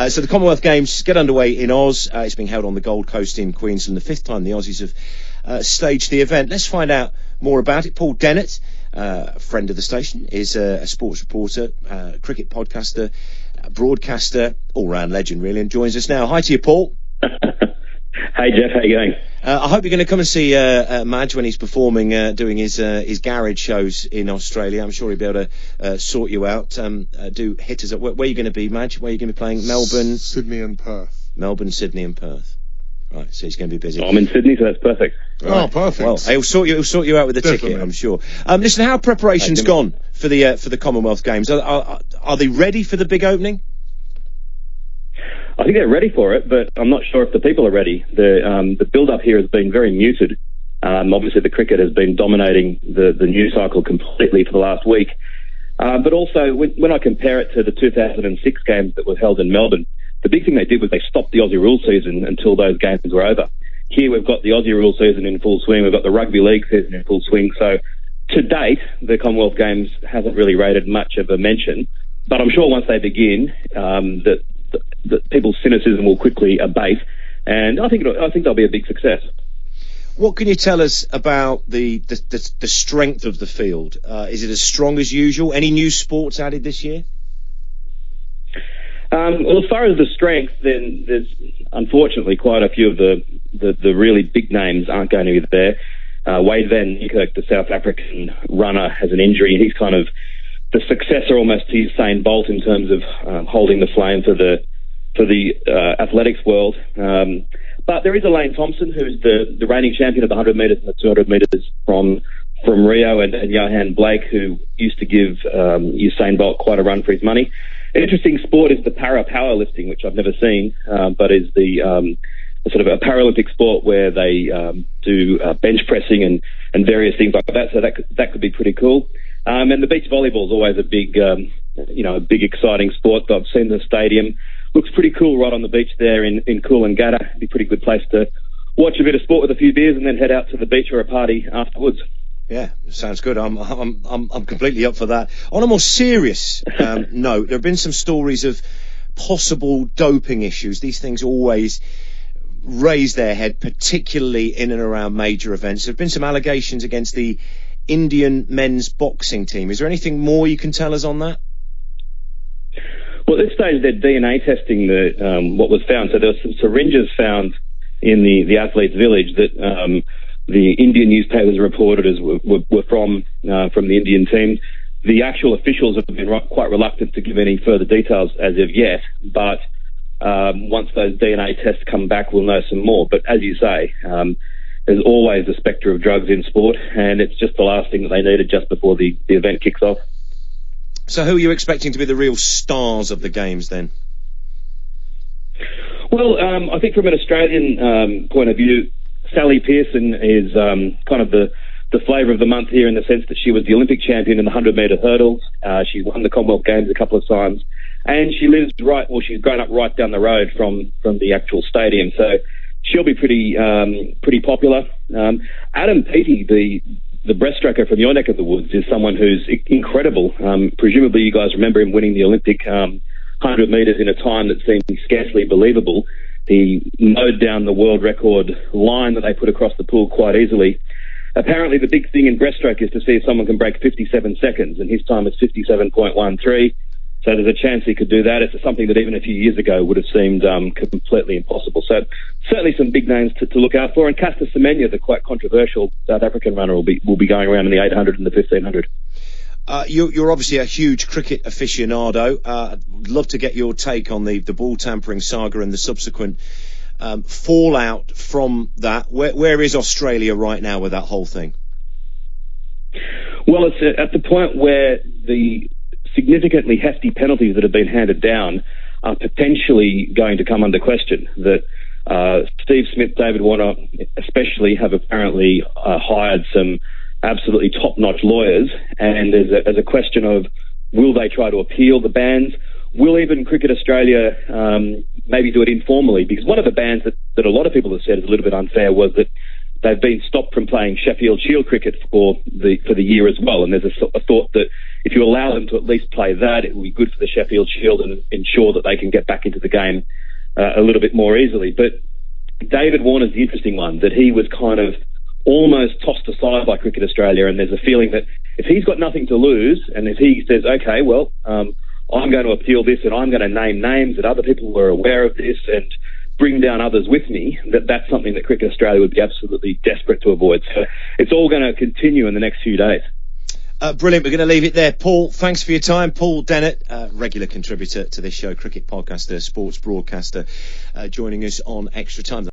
So the Commonwealth Games get underway in Oz. It's being held on the Gold Coast in Queensland, the fifth time the Aussies have staged the event. Let's find out more about it. Paul Dennett, a friend of the station, is a sports reporter, cricket podcaster, broadcaster, all-round legend really, and joins us now. Hi to you, Paul. Hey Jeff, how you going? I hope you're going to come and see Madge when he's performing, doing his garage shows in Australia. I'm sure he'll be able to sort you out. Do hit us up. Where are you going to be, Madge? Where are you going to be playing? Melbourne, Sydney and Perth. Melbourne, Sydney and Perth. Right, so he's going to be busy. I'm in Sydney, so that's perfect. Right. Oh, perfect. Well, he'll sort you out with a ticket, I'm sure. Listen, how are preparations gone for the Commonwealth Games? Are they ready for the big opening? I think they're ready for it, but I'm not sure if the people are ready. The build-up here has been very muted. Obviously, the cricket has been dominating the news cycle completely for the last week. But also, when I compare it to the 2006 games that were held in Melbourne, the big thing they did was they stopped the Aussie rule season until those games were over. Here we've got the Aussie rule season in full swing. We've got the rugby league season in full swing. So to date, the Commonwealth Games hasn't really rated much of a mention. But I'm sure once they begin, that people's cynicism will quickly abate, and I think they'll be a big success. What can you tell us about the strength of the field? Is it as strong as usual? Any new sports added this year? Well, as far as the strength, then there's unfortunately quite a few of the really big names aren't going to be there. Wade van Niekerk, the South African runner, has an injury. He's kind of the successor almost to Usain Bolt in terms of holding the flame for the athletics world. But there is Elaine Thompson, who's the reigning champion of the 100 metres and the 200 metres from Rio, and Johan Blake, who used to give Usain Bolt quite a run for his money. An interesting sport is the para powerlifting, which I've never seen, but is the sort of a Paralympic sport where they do bench pressing and various things like that. So that could be pretty cool. And the beach volleyball is always a big exciting sport. I've seen the stadium. Looks pretty cool right on the beach there in Coolangatta. It'd be a pretty good place to watch a bit of sport with a few beers and then head out to the beach or a party afterwards. Yeah, sounds good. I'm completely up for that. On a more serious note, there have been some stories of possible doping issues. These things always raise their head, particularly in and around major events. There have been some allegations against the Indian men's boxing team. Is there anything more you can tell us on that? Well, at this stage, they're DNA testing what was found. So there were some syringes found in the athletes' village that the Indian newspapers reported as were from the Indian team. The actual officials have been quite reluctant to give any further details as of yet, but once those DNA tests come back, we'll know some more. But as you say, there's always the spectre of drugs in sport, and it's just the last thing that they needed just before the event kicks off. So who are you expecting to be the real stars of the Games then? Well, I think from an Australian point of view, Sally Pearson is kind of the flavour of the month here in the sense that she was the Olympic champion in the 100-metre hurdles. She's won the Commonwealth Games a couple of times, and she's grown up right down the road from the actual stadium. So she'll be pretty popular. Adam Peaty, the breaststroker from your neck of the woods, is someone who's incredible. Presumably you guys remember him winning the Olympic 100 metres in a time that seemed scarcely believable. He mowed down the world record line that they put across the pool quite easily. Apparently the big thing in breaststroke is to see if someone can break 57 seconds, and his time is 57.13. So there's a chance he could do that. It's something that even a few years ago would have seemed completely impossible. So certainly some big names to look out for. And Caster Semenya, the quite controversial South African runner, will be going around in the 800 and the 1500. You're obviously a huge cricket aficionado. I'd love to get your take on the ball tampering saga and the subsequent fallout from that. Where is Australia right now with that whole thing? Well, it's at the point where the significantly hefty penalties that have been handed down are potentially going to come under question. That Steve Smith, David Warner especially, have apparently hired some absolutely top-notch lawyers, and there's a question of will they try to appeal the bans? Will even Cricket Australia maybe do it informally? Because one of the bans that a lot of people have said is a little bit unfair was that they've been stopped from playing Sheffield Shield cricket for the year as well. And there's a thought that if you allow them to at least play that, it will be good for the Sheffield Shield and ensure that they can get back into the game a little bit more easily. But David Warner's the interesting one, that he was kind of almost tossed aside by Cricket Australia, and there's a feeling that if he's got nothing to lose, and if he says, okay, well, I'm going to appeal this and I'm going to name names that other people were aware of this and bring down others with me, that's something that Cricket Australia would be absolutely desperate to avoid. So it's all going to continue in the next few days. Brilliant. We're going to leave it there. Paul, thanks for your time. Paul Dennett, regular contributor to this show, cricket podcaster, sports broadcaster, joining us on Extra Time.